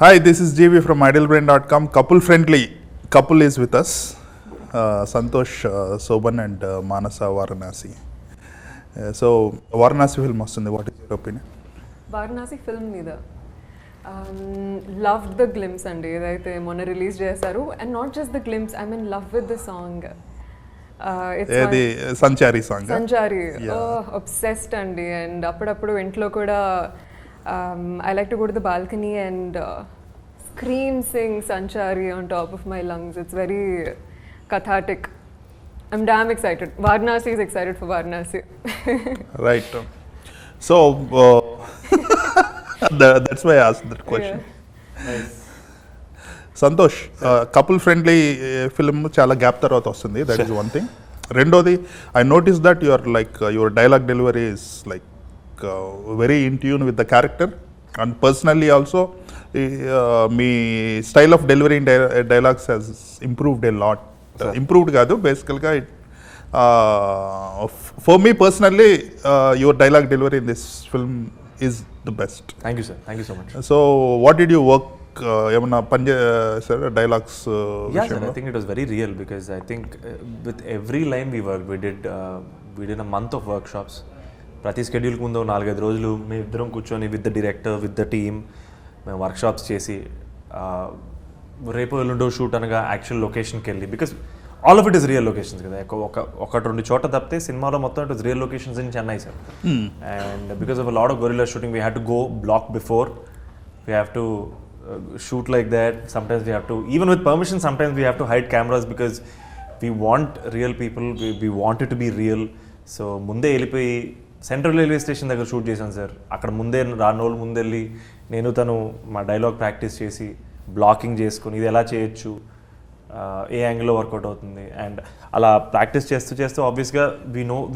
Hi, this is Jeevi from idealbrain.com. Couple friendly couple is with us. Santosh Shoban and Manasa Varanasi. So, Varanasi film వస్తుంది. What is your opinion? Varanasi film మీద love the glimpse అండి, ఏదైతే మొన్న release చేశారు. And not just the glimpse, I mean love with the song. ఏది సంచారి song? సంచారి obsessed అండి. And అప్పుడప్పుడు ఇంట్లో కూడా I like to go to the balcony and scream, sing Sanchari on top of my lungs. It's very cathartic. I'm damn excited. Varanasi is excited for Varanasi. Right. So, that's why I asked that question. Yeah. Nice. Santosh, couple friendly film చాలా gap తర్వాత వస్తుంది. That is one thing. రెండోది, I notice that your dialogue delivery is like very in tune with the character, and personally also me style of delivering dialogues has improved a lot. Improved kaadu, basically for me personally your dialogue delivery in this film is the best. Thank you, sir. Thank you so much. So what did you work ఏమన్నా sir dialogues Yeah, sir, I think it was very real because I think with every line we worked, we did a month of workshops. ప్రతి స్కెడ్యూల్కి ముందు 4-5 రోజులు మేము ఇద్దరం కూర్చొని with the director, with the team మేము workshops చేసి రేపు ఎల్లుండో షూట్ అనగా యాక్చువల్ లొకేషన్కి వెళ్ళి, because all of it is real locations కదా. ఒకటి రెండు చోట తప్పితే సినిమాలో మొత్తం it is real locations in Chennai, sir. And because of lot of gorilla shooting we have to go block before, we have to shoot like that. Sometimes we have to, even with permission, sometimes we have to hide cameras because we want real people, we want it to be real. So ముందే వెళ్ళిపోయి central railway station దగ్గర shoot చేశాను sir. అక్కడ ముందే రానోళ్ళు ముందెళ్ళి నేను తను మా డైలాగ్ ప్రాక్టీస్ చేసి బ్లాకింగ్ చేసుకొని ఇది ఎలా చేయొచ్చు, ఏ యాంగిల్లో వర్కౌట్ అవుతుంది, అండ్ అలా ప్రాక్టీస్ చేస్తూ ఆబ్వియస్గా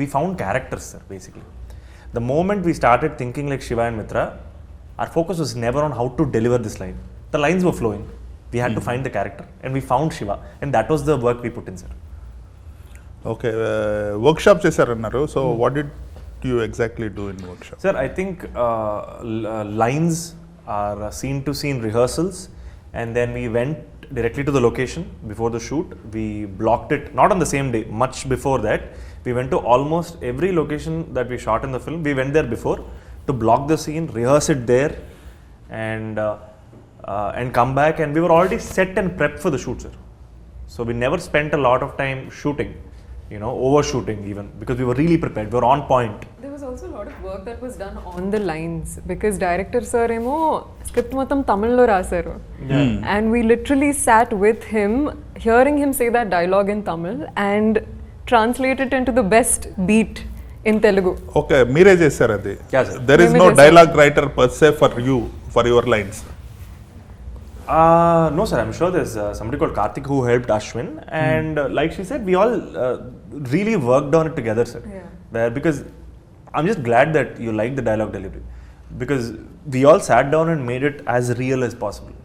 we found characters sir. Basically the moment we started thinking like Shiva and Mitra, our focus was never on how to deliver this line. The lines were flowing. We had to find the character, and we found Shiva, and that was the work we put in, sir. Okay, workshop చేశారన్నారు. So what did you exactly do in workshop? Sir, I think lines are scene to scene rehearsals, and then we went directly to the location before the shoot. We blocked it, not on the same day, much before that. We went to almost every location that we shot in the film. We went there before to block the scene, rehearse it there, and come back, and we were already set and prepped for the shoot, sir. So we never spent a lot of time shooting, overshooting even, because we were really prepared, we were on point. There was also a lot of work that was done on the lines because director sir emo script మొత్తం తమిళ్లో రాశారు, and we literally sat with him hearing him say that dialogue in Tamil and translate it into the best beat in Telugu. Okay, మీరే చేశారు అది? Yeah, sir. There is no dialogue writer per se for your lines. No, sir. I'm sure there's somebody called Karthik who helped Ashwin, and like she said, we all really worked on it together, sir. Yeah. Because I'm just glad that you like the dialogue delivery, because we all sat down and made it as real as possible.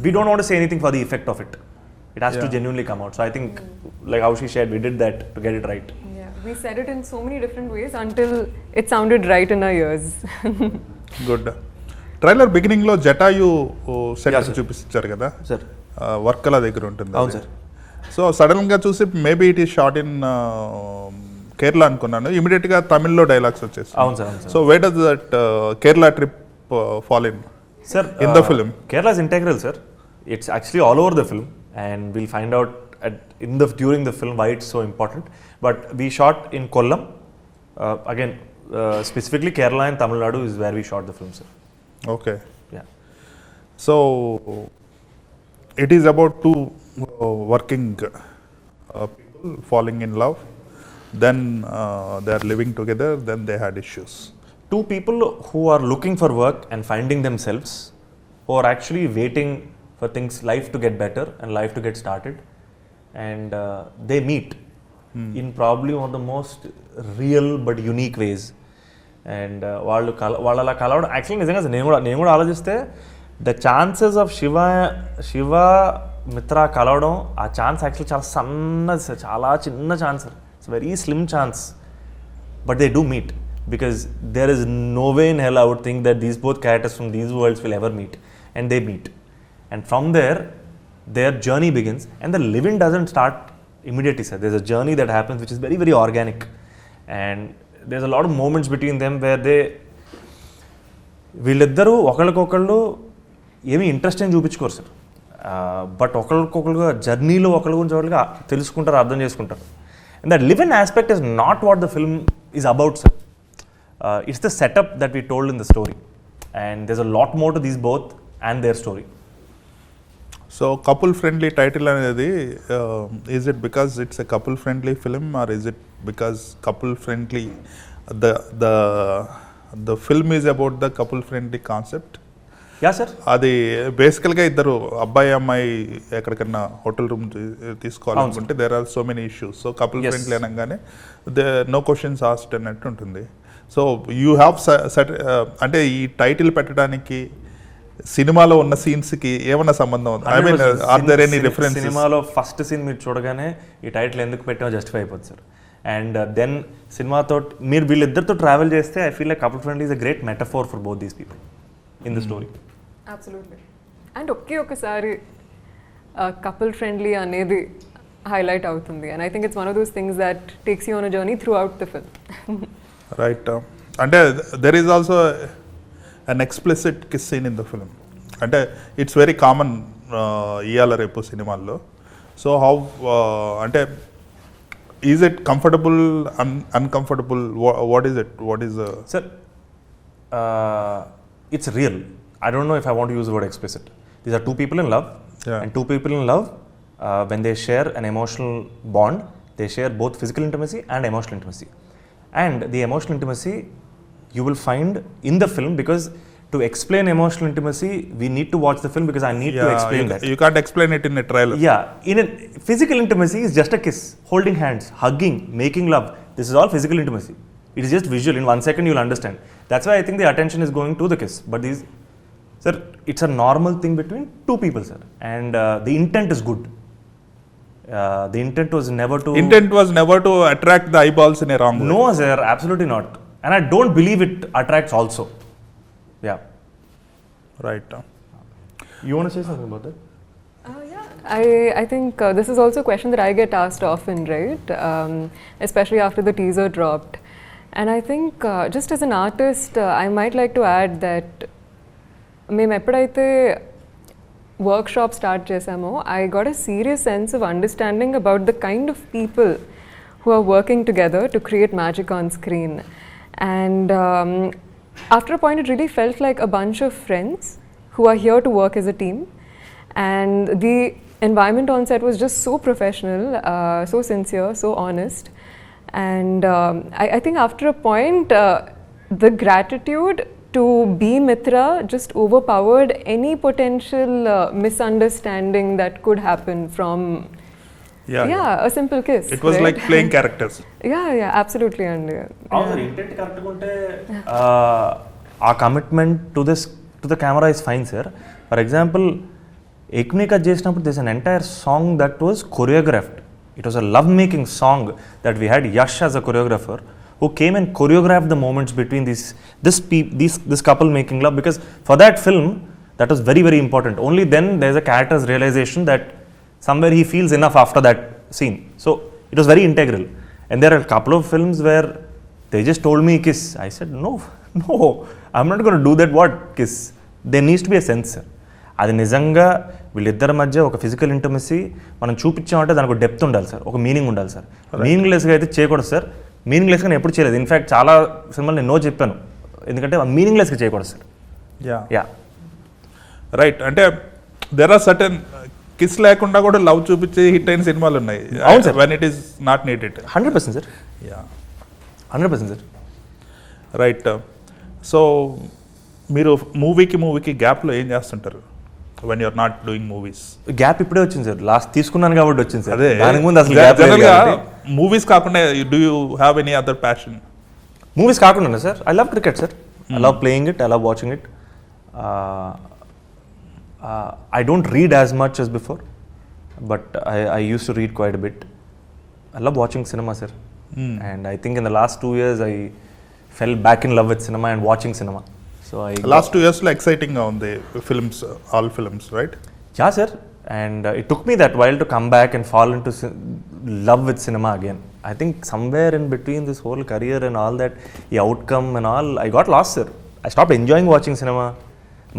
We don't want to say anything for the effect of it. It has to genuinely come out. So I think, like how she shared, we did that to get it right. We said it in so many different ways until it sounded right in our ears. Good. Trailer beginning లో Jatayu set చూపించారు కదా sir, వర్కల దగ్గర ఉంటుంది. అవును sir. So sudden గా చూసి maybe it is short in Kerala అనుకున్నాను. ఇమీడియట్ గా తమిళ్లో డైలాగ్స్ వచ్చేసి. అవును sir. So where does that Kerala trip fall in sir in the film? Kerala is integral, sir. It's actually all over the film, and we'll find out during the film why it's so important. But we shot in Kollam, again specifically Kerala and Tamil Nadu is where we shot the film, sir. Okay. Yeah. So it is about two working people falling in love, then they are living together, then they had issues. Two people who are looking for work and finding themselves, who are actually waiting for life to get better and life to get started, and they meet in probably one of the most real but unique ways. And వాళ్ళు అలా కలవడం actually నిజంగా నేను కూడా ఆలోచిస్తే the chances of Shiva మిత్ర కలవడం, ఆ ఛాన్స్ యాక్చువల్లీ చాలా సన్నది సార్, చాలా చిన్న chance sir. It's very slim chance, but they do meet because there is no way in hell I would think that these both characters from these worlds will ever meet, and they meet. And from there, their journey begins. And the living doesn't start immediately, sir. There's a journey that happens which is very, very organic. And there's a lot of moments between them where వీళ్ళిద్దరూ ఒకళ్ళకొకళ్ళు ఏమీ interest ఏం చూపించుకోరు sir, but ఒకళ్ళకొకళ్ళుగా జర్నీలో ఒకళ్ళ గురించి ఒకళ్ళుగా తెలుసుకుంటారు, అర్థం చేసుకుంటారు. And that live in aspect is not what the film is about sir. It's the setup that we told in the story, and there is a lot more to these both and their story. So couple friendly title అనేది is it because it's a couple friendly film or is it because couple friendly the film is about the couple friendly concept? Yeah sir, అది బేసికల్గా ఇద్దరు అబ్బాయి అమ్మాయి ఎక్కడికన్నా hotel room తీసుకోవాలనుకుంటే there are so many issues. So couple friendly అనగానే no questions asked అన్నట్టు ఉంటుంది. సో యూ హ్యావ్ అంటే ఈ టైటిల్ పెట్టడానికి సినిమాలో ఉన్న సీన్స్కి ఏమన్నా సంబంధం ఉంది? I mean are there any reference? సినిమాలో ఫస్ట్ సీన్ మీరు చూడగానే ఈ టైటిల్ ఎందుకు పెట్టామో జస్టిఫై అయిపోతుంది సార్. అండ్ దెన్ సినిమాతో మీరు వీళ్ళిద్దరితో ట్రావెల్ చేస్తే I feel like couple friendly is a great metaphor for both these people in the story. Absolutely. And ఒకసారి కపుల్ ఫ్రెండ్లీ అనేది హైలైట్ అవుతుంది. And I think it's one of those things that takes you on a journey throughout the film. Right. అంటే there is also an explicit kiss scene in the film. అంటే it's very common ఇవాళ రేపు సినిమాల్లో. So how అంటే is it comfortable, uncomfortable, what is it, what is? Sir, it's real. I don't know if I want to use the word explicit. These are two people in love, and two people in love, when they share an emotional bond, they share both physical intimacy and emotional intimacy. And the emotional intimacy you will find in the film, because to explain emotional intimacy we need to watch the film, because I need to explain that. You can't explain it in a trailer. In a physical intimacy is just a kiss, holding hands, hugging, making love. This is all physical intimacy. It is just visual. In 1 second you will understand. That's why I think the attention is going to the kiss. But these, sir, it's a normal thing between two people, sir. And the intent is good. The intent was never to attract the eyeballs in a wrong way. No, sir, absolutely not. And I don't believe it attracts also. Yeah. Right. You want to say something about that? Yeah. I think this is also a question that I get asked often, right? Especially after the teaser dropped. And I think just as an artist, I might like to add that మేము ఎప్పుడైతే workshop start చేసామో I got a serious sense of understanding about the kind of people who are working together to create magic on screen. And after a point, it really felt like a bunch of friends who are here to work as a team. And the environment on set was just so professional, so sincere, so honest. And I think after a point, the gratitude to be Mitra just overpowered any potential misunderstanding that could happen from a simple kiss. It was like playing characters. Yeah, absolutely. And intent correct unte our commitment to the camera is fine, sir. For example, Eknika చేసినప్పుడు there's an entire song that was choreographed. It was a lovemaking song that we had Yash as a choreographer, who came and choreographed the moments between this couple making love, because for that film that was very, very important. Only then there's a character's realization that somewhere he feels enough after that scene. So it was very integral. And there are a couple of films where they just told me kiss. I said no, I'm not going to do that. What kiss? There needs to be a sense. అది నిజంగా వీళ్ళిద్దరి మధ్య ఒక physical intimacy మనం చూపించామంటే దానికి ఒక depth ఉండాలి sir, ఒక మీనింగ్ ఉండాలి సార్. మీనింగ్లెస్గా అయితే చేయకూడదు సార్. మీనింగ్లెస్గా నేను ఎప్పుడు చేయలేదు. ఇన్ఫ్యాక్ట్ చాలా సినిమాలు నేను నో చెప్పాను, ఎందుకంటే మీనింగ్లెస్గా చేయకూడదు సార్. Yeah right. అంటే దెర్ ఆర్ సర్టెన్ కిస్ లేకుండా కూడా లవ్ చూపించే హిట్ అయిన సినిమాలు ఉన్నాయి. అవును sir. When it is not needed. 100% sir. 100% sir. Right. So మీరు మూవీకి గ్యాప్లో ఏం చేస్తుంటారు when you're not doing movies? Gap ఇప్పుడే వచ్చింది సార్, లాస్ట్ తీసుకున్నాను కాబట్టి వచ్చింది సార్. అదే దానికి ముందు అసలు జనరల్గా మూవీస్ కాకుండా do you have any other passion? Movies కాకుండా sir, I love cricket sir. I love playing it, I love watching it. I don't read as much as before, but I used to read quite a bit. I love watching cinema, sir. And I think in the last 2 years I fell back in love with cinema and watching cinema. So last 2 years లో exciting గా ఉంది films, all films, right? Yeah, sir. And it took me that while to come back and fall into love with cinema again. I think somewhere in between this whole career and all that, the outcome and all, I got lost, sir. I stopped enjoying watching cinema.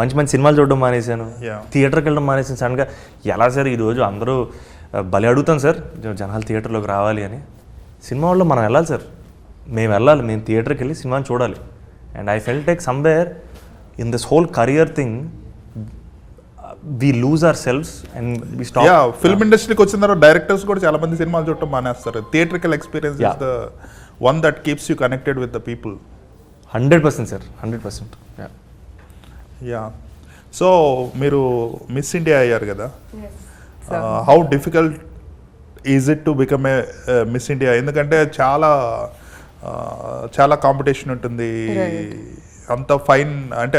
మంచి మంచి సినిమాలు చూడడం మానేశాను, థియేటర్కి వెళ్ళడం మానేసాను. సడన్గా ఎలా సార్ ఈరోజు అందరూ భలే అడుగుతాం సార్ జనాలు థియేటర్లోకి రావాలి అని. సినిమా వాళ్ళు మనం వెళ్ళాలి సార్, మేము వెళ్ళాలి, మేము థియేటర్కి వెళ్ళి సినిమాని చూడాలి. And I felt like somewhere in this whole career thing we lose ourselves and we stop. Yeah, film industry కి వచ్చిన తర్వాత డైరెక్టర్స్ కూడా చాలా మంది సినిమాలు చూడటం మానేస్తారు. Theatrical experience is the one that keeps you connected with the people. 100% sir, 100%. Yeah. So మీరు మిస్ ఇండియా అయ్యారు కదా, how difficult is it to become a miss India? ఎందుకంటే చాలా కాంపిటీషన్ ఉంటుంది, అంత ఫైన్, అంటే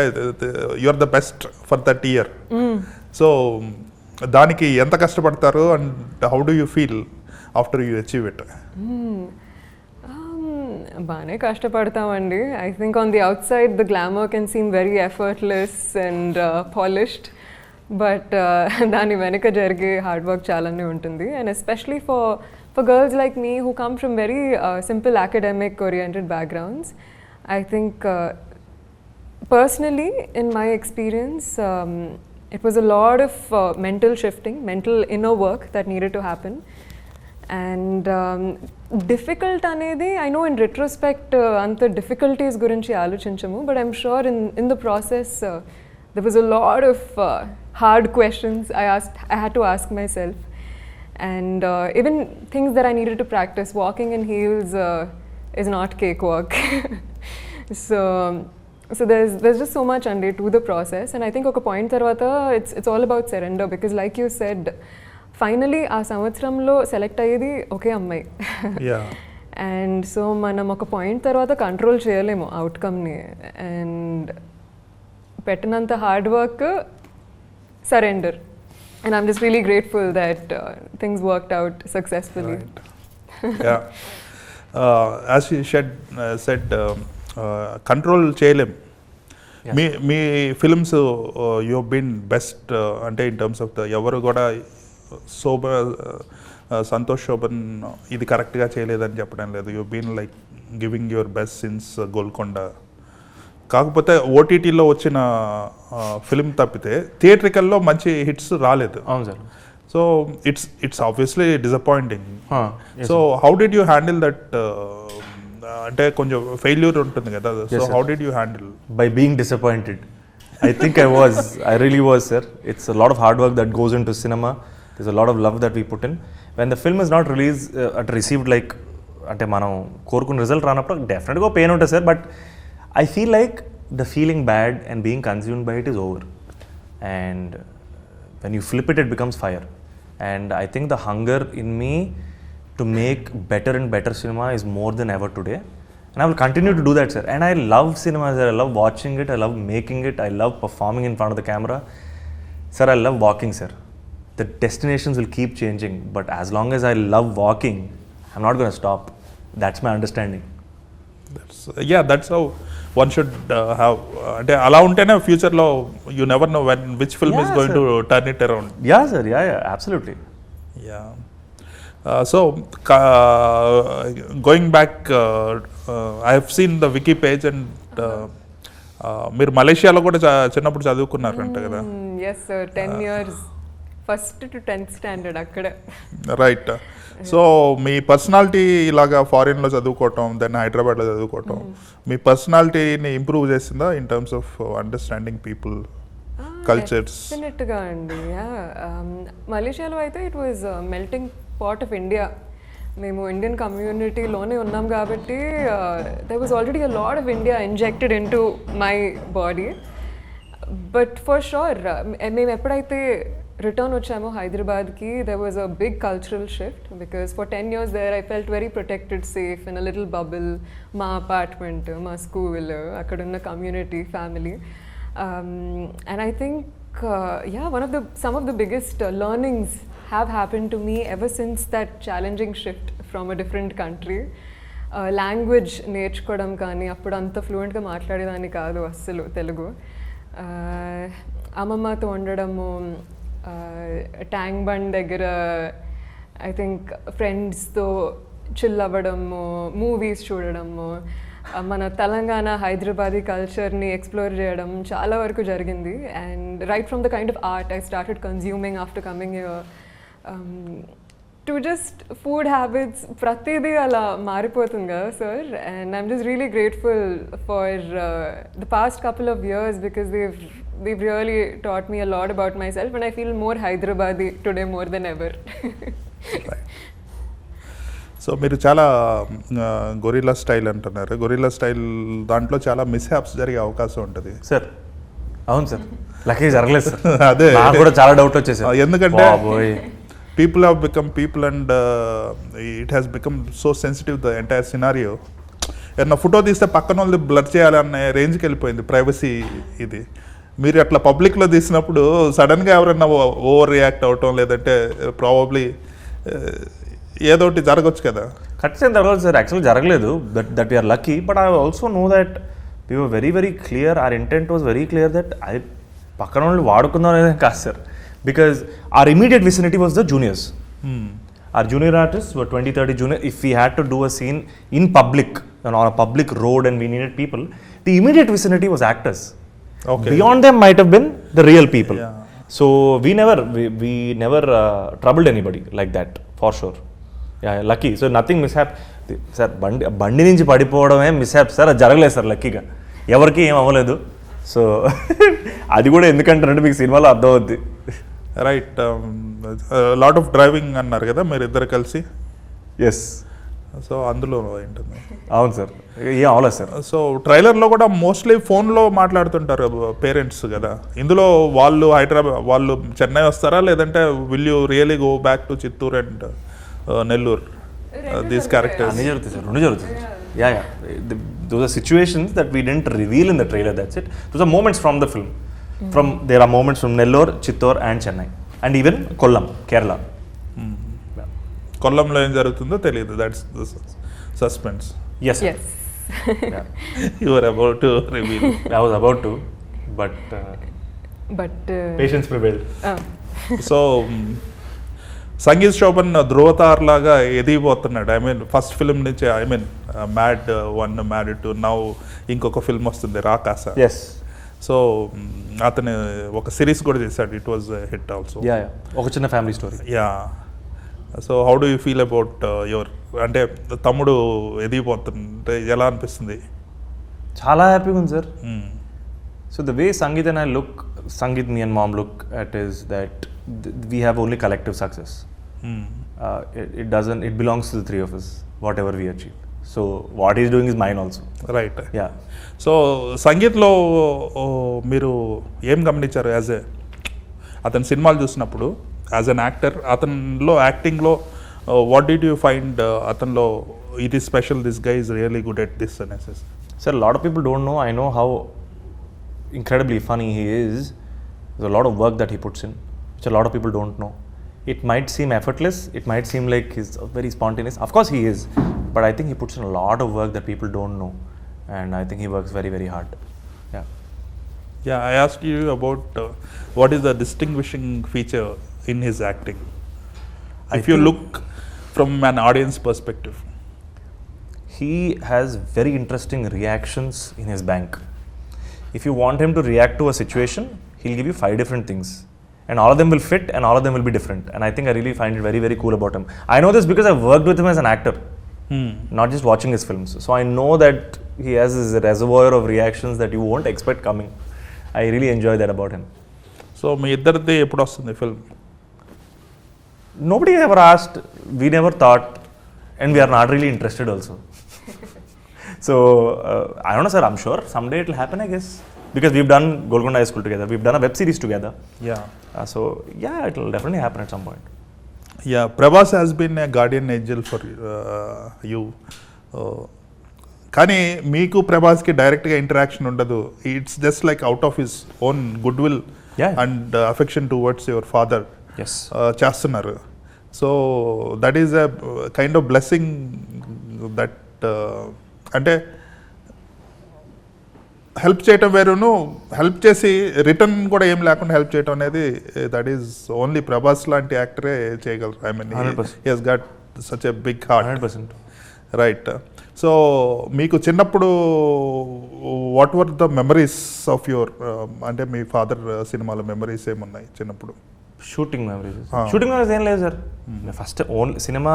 you are the best for that year. So దానికి ఎంత కష్టపడతారు and how do you feel after you achieve it? బాగానే కష్టపడతామండి. I think on the out side the glamour can seem very effortless and polished, but దాని వెనుక జరిగే hard work చాలానే ఉంటుంది. And especially for girls like me who come from very simple academic oriented backgrounds, I think personally in my experience it was a lot of mental shifting, mental inner work that needed to happen. And difficult anedi, I know in retrospect anta difficulties gurinchi aalochinchamu, but I'm sure in the process there was a lot of hard questions I had to ask myself. And even things that I needed to practice, walking in heels is not cakewalk. So there's just so much under to the process, and I think oka point tarvata it's all about surrender, because like you said, finally aa samvatsaramlo select ayyedi okay ammai. Yeah. And so manam oka point tarvata control cheyalemo outcome ni, and pettananta hard work surrender. And I'm just really grateful that things worked out successfully. Right. Yeah. As you said control చేయలేం. మీ films you been best, అంటే in terms of the ఎవరు కూడా సంతోష్ శోభన్ ఇది కరెక్ట్గా చేయలేదని చెప్పడం లేదు. You been like giving your best since Golconda. కాకపోతే ఓటీటీలో వచ్చిన ఫిల్మ్ తప్పితే థియేట్రికల్లో మంచి హిట్స్ రాలేదు. అవును sir. So it's obviously disappointing. So how did you handle that? అంటే కొంచెం ఫెయిల్యూర్ ఉంటుంది కదా. So how did you handle? By being disappointed. I think I really was, sir. It's a lot of hard work that goes into cinema. There's a lot of love that we put in. When the film is not received like అంటే మనం కోరుకున్న result రానప్పుడు డెఫినెట్గా pain ఉంటుంది sir. But I feel like the feeling bad and being consumed by it is over. And when you flip it, it becomes fire. And I think the hunger in me to make better and better cinema is more than ever today. And I will continue to do that, sir. And I love cinema, sir. I love watching it. I love making it. I love performing in front of the camera. Sir, I love walking, sir. The destinations will keep changing. But as long as I love walking, I'm not going to stop. That's my understanding. That's how one should have. అంటే అలా ఉంటేనే ఫ్యూచర్లో you never know which film is going to turn it around. Yeah, sir. Yeah, absolutely. Yeah. So going back, I have seen the wiki page and మీరు మలేషియాలో కూడా చిన్నప్పుడు చదువుకున్నారంట కదా? Yes sir, 10 years, first to 10th standard అక్కడ. Right. So మీ personality ఇలాగా ఫారిన్లో చదువుకోవటం, then హైదరాబాద్లో చదువుకోవటం మీ పర్సనాలిటీని ఇంప్రూవ్ చేసిందా in terms of understanding people, cultures? డెఫినెట్గా అండి. మలేషియాలో అయితే it was melting pot of India. మేము ఇండియన్ కమ్యూనిటీలోనే ఉన్నాం కాబట్టి there was already a lot of India injected into my body. But for sure మేము ఎప్పుడైతే రిటర్న్ వచ్చామో హైదరాబాద్కి, there was a big cultural shift because for 10 years there I felt very protected, safe in a little bubble. మా apartment, మా school, అక్కడున్న community, family. And I think some of the biggest learnings have happened to me ever since that challenging shift from a different country. Language నేర్చుకోవడం కానీ, అప్పుడు అంత ఫ్లూయెంట్గా మాట్లాడేదాన్ని కాదు అస్సలు తెలుగు. అమ్మమ్మతో ఉండడము, ట్యాంక్ బండ్ దగ్గర ఐ థింక్ ఫ్రెండ్స్తో చిల్ అవ్వడము, మూవీస్ చూడడము, మన తెలంగాణ హైదరాబాదీ కల్చర్ని ఎక్స్ప్లోర్ చేయడం చాలా వరకు జరిగింది. And right from the kind of art I started consuming after coming to just food habits ప్రతిదీ అలా మారిపోతుంది కదా sir. And I'm just really grateful for the past couple of years because they've really taught me a lot about myself and I feel more Hyderabadi today more than ever. So మీరు చాలా gorilla style అంటున్నారు. Gorilla style దాంట్లో చాలా మిస్హ్యాప్స్ జరిగే అవకాశం ఉంటుంది sir. అవును sir, lucky జరగలేదు సార్. అదే నాకు కూడా చాలా డౌట్ వచ్చేసాయి. ఎందుకంటే people have become people and it has become so sensitive the entire scenario. ఏమన్నా ఫోటో తీస్తే పక్కన వాళ్ళు బ్లర్ చేయాలనే రేంజ్కి వెళ్ళిపోయింది ప్రైవసీ. ఇది మీరు అట్లా పబ్లిక్లో తీసినప్పుడు సడన్గా ఎవరైనా ఓవర్ రియాక్ట్ అవటం లేదంటే ప్రాబబ్లీ ఏదోటి జరగచ్చు కదా. ఖచ్చితంగా జరగలేదు సార్. యాక్చువల్గా జరగలేదు. That we're lucky. But I also know that we were very very clear. Our intent was very clear that అది పక్కన వాళ్ళు వాడుకుందాం అనేది కాదు sir. Because our immediate vicinity was the juniors. Our junior artists were 20-30 junior. If we had to do a scene in public, on a public road and we needed people, the immediate vicinity was actors. Okay. Beyond them might have been the real people. Yeah. So we never troubled anybody like that, for sure. Yeah, lucky. So nothing mishap. Sir, బండి నుంచి పడిపోవడమే మిస్హాప్ sir. అది జరగలేదు sir లక్కీగా. ఎవరికి ఏం అవ్వలేదు. So అది కూడా ఎందుకంటారంటే మీకు సినిమాలో అర్థమవుద్ది. రైట్. లాట్ ఆఫ్ డ్రైవింగ్ అన్నారు కదా మీరు ఇద్దరు కలిసి. ఎస్. సో అందులో ఏంటుంది? అవును సార్, ఏం అవ్వలేదు సార్. సో ట్రైలర్లో కూడా మోస్ట్లీ ఫోన్లో మాట్లాడుతుంటారు పేరెంట్స్ కదా. ఇందులో వాళ్ళు వాళ్ళు చెన్నై వస్తారా లేదంటే will you really go back to Chittoor and Nellore these characters? అన్నీ జరుగుతాయి సార్, రెండు జరుగుతాయి. Yeah. Those are situations that we didn't reveal in the trailer, that's it. Those are moments from the film. There are moments from Nellore, Chittoor and Chennai and even Kollam, Kerala. కొల్లంలో ఏం జరుగుతుందో తెలియదు. That's suspense. Yes. Yes. Yeah. You were about to reveal. I was about to, but But patience prevailed. So Sangeet Shobhan ధ్రువతార్ లాగా ఎదిగిపోతున్నాడు. I mean first film నుంచి mad 1, mad 2, now ఇంకొక film వస్తుంది Rakasa. Yes. So అతను ఒక సిరీస్ కూడా చేశాడు. It was hit also. Yeah. ఒక చిన్న family story. Yeah. So how do you feel about your అంటే తమ్ముడు ఎదిగిపోతుంటే ఎలా అనిపిస్తుంది? చాలా హ్యాపీగా ఉంది sir. So the way Sangeet and I look, Sangeet, me and mom look at is that we have only collective success. It belongs to the three of us, whatever we achieve. So what he's doing is mine also. Right. Yeah. So సంగీత్లో మీరు ఏం గమనించారు అతని సినిమాలు చూసినప్పుడు as an actor? అతనిలో యాక్టింగ్లో what did you find అతనిలో it is special, this guy is really good at this అనేసి? Sir, a lot of people don't know. I know how incredibly funny he is. There's a lot of work that he puts in, which a lot of people don't know. It might seem effortless. It might seem like he's very spontaneous. Of course he is. But I think he puts in a lot of work that people don't know. And I think he works very, very hard. Yeah. Yeah, I asked you about what is the distinguishing feature in his acting? If you look from an audience perspective. He has very interesting reactions in his bank. If you want him to react to a situation, he'll give you 5 different things. And all of them will fit and all of them will be different. And I think I really find it very, very cool about him. I know this because I've worked with him as an actor, not just watching his films. So I know that he has this reservoir of reactions that you won't expect coming. I really enjoy that about him. So మీ ఇద్దరిది ఎప్పుడు వస్తుంది film? Nobody ever asked, we never thought, and we are not really interested also. So I don't know sir, I'm sure someday it will happen, I guess. Because we've done Golconda High School together, we've done a web series together. Yeah. So yeah, it will definitely happen at some point. Yeah, Prabhas has been a guardian angel for you. కానీ మీకు ప్రభాస్కి డైరెక్ట్గా interaction ఉండదు. It's just like out of his own good will and affection towards your father చేస్తున్నారు. So that is a kind of blessing that అంటే help చేయటం వేరును, help చేసి return కూడా ఏం లేకుండా హెల్ప్ చేయటం అనేది దట్ ఈస్ ఓన్లీ ప్రభాస్ లాంటి యాక్టరే చేయగలరు. I mean 100%. He he's got such a big heart. 100%. Right. So మీకు చిన్నప్పుడు what were the memories of your, అంటే మీ ఫాదర్ సినిమాలో మెమరీస్ ఏమున్నాయి చిన్నప్పుడు? షూటింగ్ మెమరీస్ ఏం లేదు సార్. ఫస్ట్ ఓన్లీ సినిమా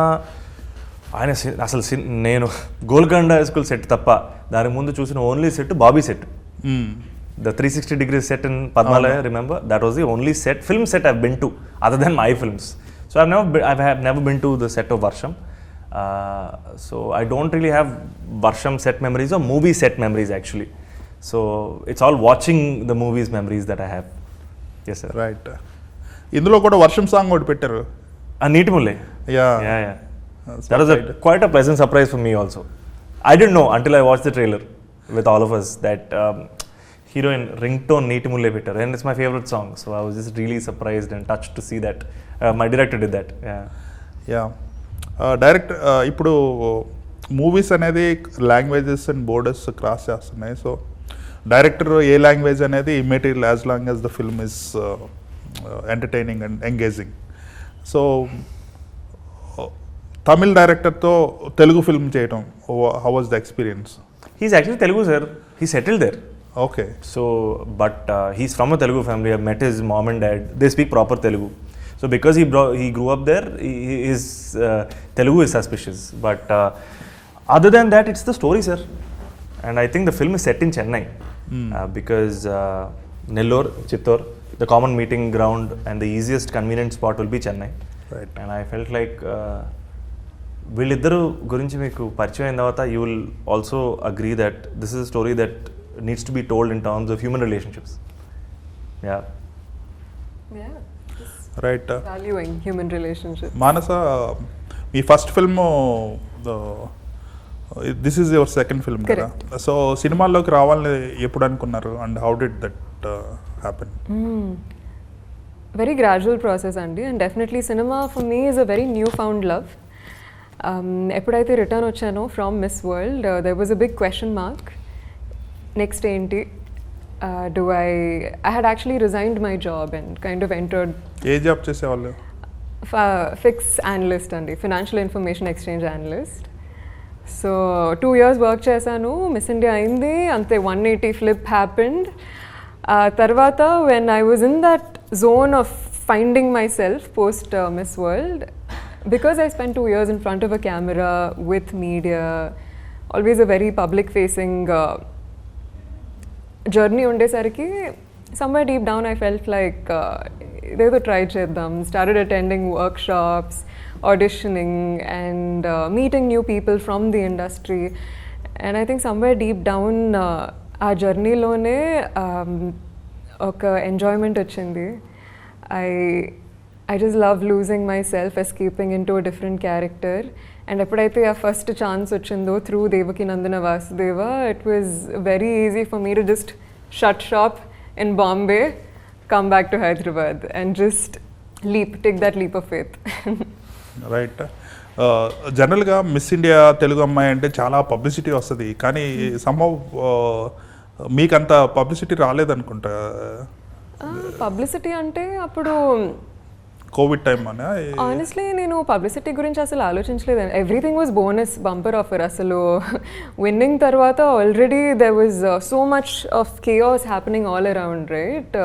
ఆయన అసలు నేను గోల్కొండ స్కూల్ సెట్ తప్ప దాని ముందు చూసిన only set Bobby set. The 360 degrees set in Padmalaya, remember? That was the only film set I've been to, other than my films. So I have never been to the set of Varsham. So I don't really have Varsham set memories or movie set memories actually. So it's all watching the movies memories that I have. Yes sir. Right. ఇందులో కూడా వర్షం song ఒకటి పెట్టారు. Neat Mulle. Yeah. That was quite a pleasant surprise for me also. I didn't know until I watched the trailer with all of us that heroine ringtone Neet Mulle better, and it's my favorite song. So I was just really surprised and touched to see that my director did that. Yeah. Direct ఇప్పుడు movies అనేది languages and borders cross చేస్తున్నాయి. So director ఏ language అనేది immediate as long as the film is entertaining and engaging. So Tamil డైరెక్టర్తో Telugu film చేయటం, how was the experience? He's actually Telugu sir. He settled there. Okay. So but he's from a Telugu family. I've met his mom and dad. They speak proper Telugu. So because he grew up there, his Telugu is suspicious. But other than that, it's the story, sir. And I think the film is set in Chennai because Nellore, Chittoor, the common meeting ground and the easiest convenient spot will be Chennai. Right. And I felt like వీళ్ళిద్దరు గురించి మీకు పరిచయం అయిన తర్వాత you will also agree that this is story that needs to be told in terms of human relationships. Right. Valuing human relationships. Manasa, me first film, this is your second film కదా? So సినిమాల్లోకి రావాలని ఎప్పుడు అనుకున్నారు and how did that happen? Very gradual process అండి, and definitely cinema for me is a very newfound love. ఎప్పుడైతే return వచ్చానో from miss world, there was a big question mark. Next ఏంటి? I had actually resigned my job and kind of entered. A job చేసేవాళ్ళు? Fix analyst అండి, financial information exchange analyst. So 2 years work చేశాను. Miss India అయింది, అంతే 180 flip happened. తర్వాత when I was in that zone of finding myself post Miss World, because I spent 2 years in front of a camera with media, always a very public facing journey ఉండేసరికి somewhere deep down I felt like ఏదో try చేద్దాం. Started attending workshops, auditioning and meeting new people from the industry, and I think somewhere deep down ఆ జర్నీలోనే ఒక enjoyment వచ్చింది. I just love losing myself, escaping into a different character. And ఎప్పుడైతే ఆ first chance వచ్చిందో through Devaki Nandana Vasudeva, it was very easy for me to just shut shop in Bombay, come back to Hyderabad and just take that leap of faith. Right. జనరల్గా miss India Telugu అమ్మాయి అంటే చాలా publicity వస్తుంది, కానీ somehow మీకు అంత publicity రాలేదనుకుంటా. Publicity అంటే అప్పుడు కోవిడ్ టైం అనే. ఆనెస్ట్లీ నేను పబ్లిసిటీ గురించి అసలు ఆలోచించలేదు. Everything was bonus, bumper offer. అసలు విన్నింగ్ తర్వాత already there was so much of chaos happening all around, right?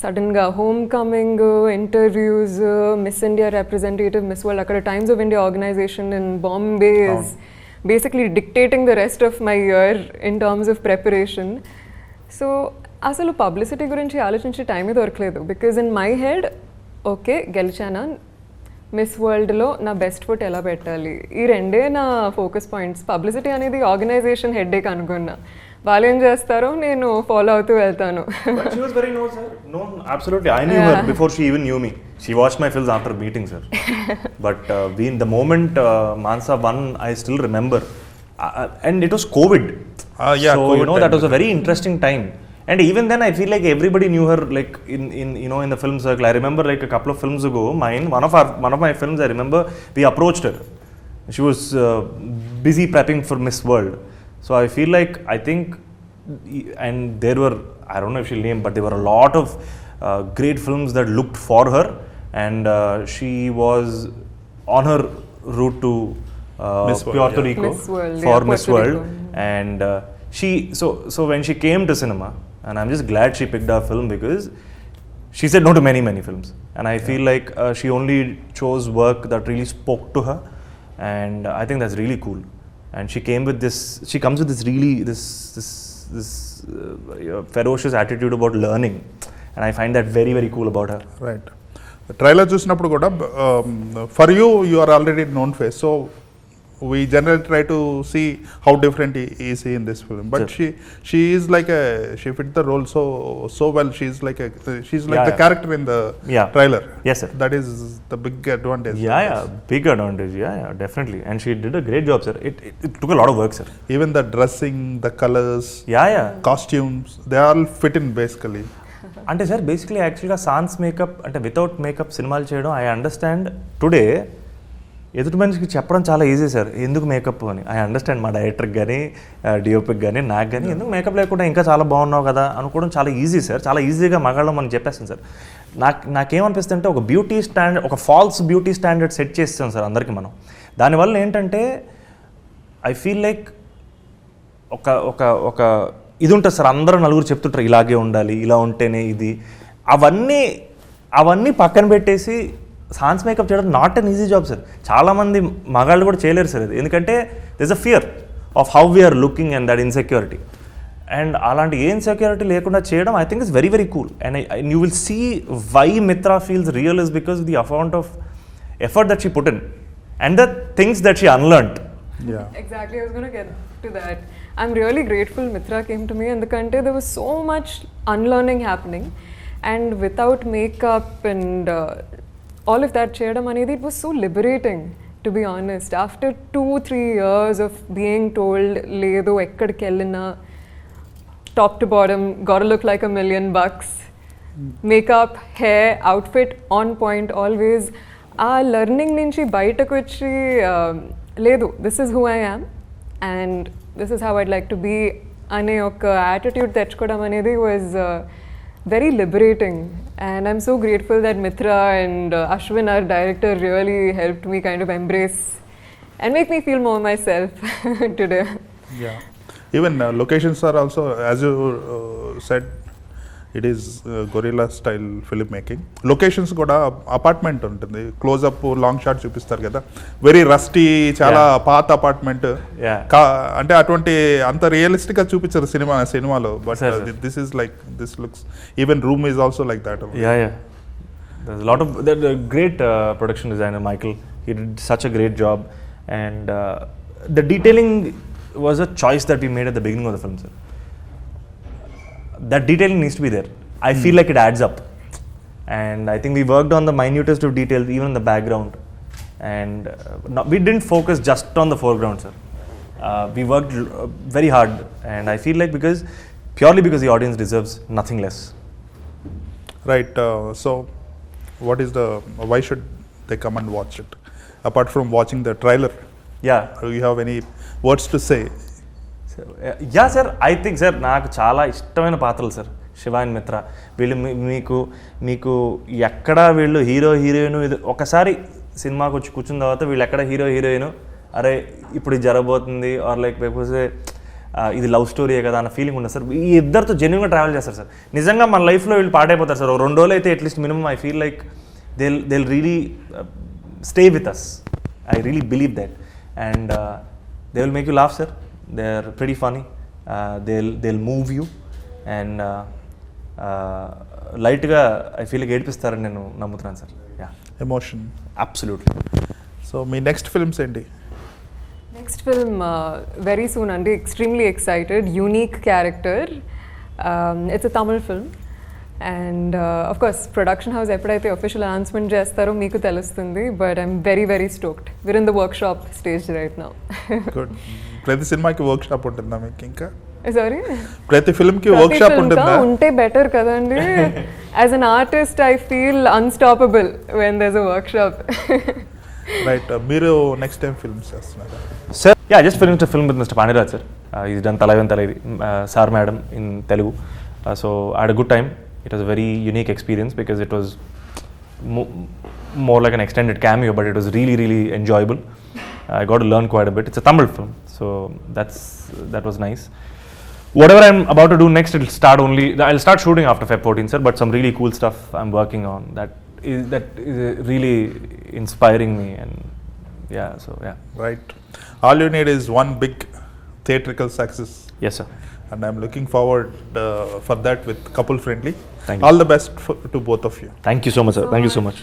సడన్గా homecoming, interviews, miss India representative, miss world, అక్కడ Times of India organisation in Bombay is basically dictating the rest of my year in terms of preparation. So అసలు publicity గురించి ఆలోచించే టైమే దొరకలేదు. Because in my head, okay గెలిచానా, miss వరల్డ్లో నా best foot ఎలా పెట్టాలి, ఈ రెండే నా ఫోకస్ పాయింట్స్. పబ్లిసిటీ అనేది ఆర్గనైజేషన్ హెడ్ఏక్ అనుకున్నా. వాళ్ళు ఏం చేస్తారో నేను ఫాలో అవుతూ వెళ్తాను. But she was very known, absolutely. I knew her before she even knew me. She watched my films after meeting her. But the moment Manasa won, I still remember. And it was COVID. Yeah, so COVID you know, time. that was a very interesting time. And even then I feel like everybody knew her, like in you know, in the film circle. I remember like a couple of films ago, one of my films, I remember we approached her. She was busy prepping for Miss World. So I feel like, I think and there were, I don't know if she'll name, but there were a lot of great films that looked for her, and she was on her route to Miss World, Puerto yeah. Rico Miss World, for yeah, Miss Puerto World, Rico. and so when she came to cinema, and I'm just glad she picked our film, because she said no to many films, and I feel like she only chose work that really spoke to her, and I think that's really cool. And she comes with this really ferocious attitude about learning, and I find that very cool about her. Right trailer చూసినప్పుడు కూడా for you are already known face, so we generally try to see how different he is in this film, but Sure. she is like she fit the role so well. She's like Yeah, the character in the Yeah. trailer. Yes, sir. That is the big advantage. Yeah, big advantage. Yeah, definitely. And she did a great job, sir. It took a lot of work, sir. Even the dressing, the colors, Yeah. costumes, they all fit in basically. అంటే sir basically యాక్చువల్గా sands makeup అంటే without makeup సినిమాలు చేయడం I understand today. ఎదుటి మనిషికి చెప్పడం చాలా easy sir, ఎందుకు మేకప్ అని. ఐ అండర్స్టాండ్ మా డైరెక్టర్కి కానీ డిఓపికి కానీ నాకు కానీ ఎందుకు మేకప్ లేకుండా ఇంకా చాలా బాగున్నావు కదా అనుకోవడం చాలా ఈజీ సార్. చాలా ఈజీగా మగాళ్ళం మనం చెప్పేస్తాం సార్. నాకేమనిపిస్తుంది అంటే ఒక బ్యూటీ స్టాండర్డ్, ఒక ఫాల్స్ బ్యూటీ స్టాండర్డ్ సెట్ చేస్తాం సార్ అందరికీ మనం. దానివల్ల ఏంటంటే ఐ ఫీల్ లైక్ ఒక ఇది ఉంటుంది సార్, అందరూ నలుగురు చెప్తుంటారు ఇలాగే ఉండాలి, ఇలా ఉంటేనే ఇది, అవన్నీ పక్కన పెట్టేసి సాన్స్ మేకప్ చేయడం not an easy job sir. చాలామంది మగాళ్ళు కూడా చేయలేరు సార్ అది, ఎందుకంటే this a fear of how we are looking and that insecurity. And అలాంటి ఏ ఇన్సెక్యూరిటీ లేకుండా చేయడం I think is very cool. And you will see why Mitra feels real is because the amount of effort that she put in and the things that she unlearned. Yeah. Exactly, I was going to get to that. I'm really grateful Mitra came to me, and the country there was so much unlearning happening, and without makeup and all of that cheyadam anedi, it was so liberating, to be honest. After 2-3 years of being told ledo ekkadiki ellina top to bottom gotta look like $1 million, makeup, hair, outfit on point always, ఆ learning నుంచి బయటకు వచ్చి లేదు, this is who I am and this is how I'd like to be అనే ఒక యాటిట్యూడ్ తెచ్చుకోవడం అనేది was very liberating. And I'm so grateful that Mitra and Ashwin our director really helped me kind of embrace and make me feel more myself today. Yeah. Even locations are also, as you said, it is gorilla style film making. Locations కూడా apartment ఉంటుంది, close up long shot చూపిస్తారు కదా, very rusty, చాలా పాత apartment. అంటే అటువంటి అంత realistic గా చూపించారు సినిమాలో, but this is like this looks, even room is also like that. There's a lot of great production designer Michael. He did such a great job, and the detailing was a choice that we made at the beginning of the film, sir. That detailing needs to be there. I feel like it adds up, and I think we worked on the minutest of details, even in the background, and we didn't focus just on the foreground, sir. We worked very hard, and I feel like purely because the audience deserves nothing less. Right. So what is why should they come and watch it apart from watching the trailer? Do you have any words to say? Yeah sir, I think sir నాకు చాలా ఇష్టమైన పాత్రలు sir Shiva and మిత్ర. వీళ్ళు మీకు ఎక్కడ వీళ్ళు hero heroine, ఇది ఒకసారి సినిమాకి వచ్చి కూర్చున్న తర్వాత వీళ్ళు ఎక్కడ హీరో హీరోయిన్, అరే ఇప్పుడు ఇది జరగబోతుంది, ఆర్ లైక్ లేకపోతే ఇది లవ్ స్టోరీయే కదా అన్న ఫీలింగ్ ఉండదు సార్. ఈ ఇద్దరితో జెన్యున్గా ట్రావెల్ చేస్తారు సార్. నిజంగా మన లైఫ్లో వీళ్ళు పాడైపోతారు సార్. 2 రోజులు అయితే at least minimum I feel like they really stay with us. I really believe that, and they will make you laugh sir. They're pretty funny. They'll move you, and లైట్గా I feel like ఏడిపిస్తారని నేను నమ్ముతున్నాను sir. Emotion. Absolutely. So మీ next films ఏంటి? Next film very soon అండి, extremely excited. Unique character, it's a Tamil film, and of course production house ఎప్పుడైతే official announcement చేస్తారో మీకు తెలుస్తుంది, but I'm very stoked. We're in the workshop stage right now. Good. ప్రతి సినిమాకి work shop ఉంటుందా మీకు? ఇంకా సారీ, ప్రతి ఫిల్మ్ కి వర్క్ షాప్ ఉంటుందా? ఉంటే బెటర్ కదండి. As an artist I feel unstoppable when there is a workshop. Right. మీరు నెక్స్ట్ టైం ఫిల్మ్స్ చేస్తున్నారా? Sir Yeah, I just finished a film with Mr. Paniraj, sir. He's done Talaivan Talaivi, Sir Madam in Telugu. So I had a good time. It was a very unique experience because it was more like an extended cameo, but it was really, really enjoyable. I got to learn quite a bit. It's a Tamil film, so that was nice. Whatever I'm about to do next, I'll start shooting after Feb 14, sir, but some really cool stuff I'm working on that is really inspiring me, and yeah. Right. All you need is one big theatrical success. Yes, sir. And I'm looking forward for that with Couple Friendly. Thank you. All the best to both of you. Thank you so much, sir. Thank you so much.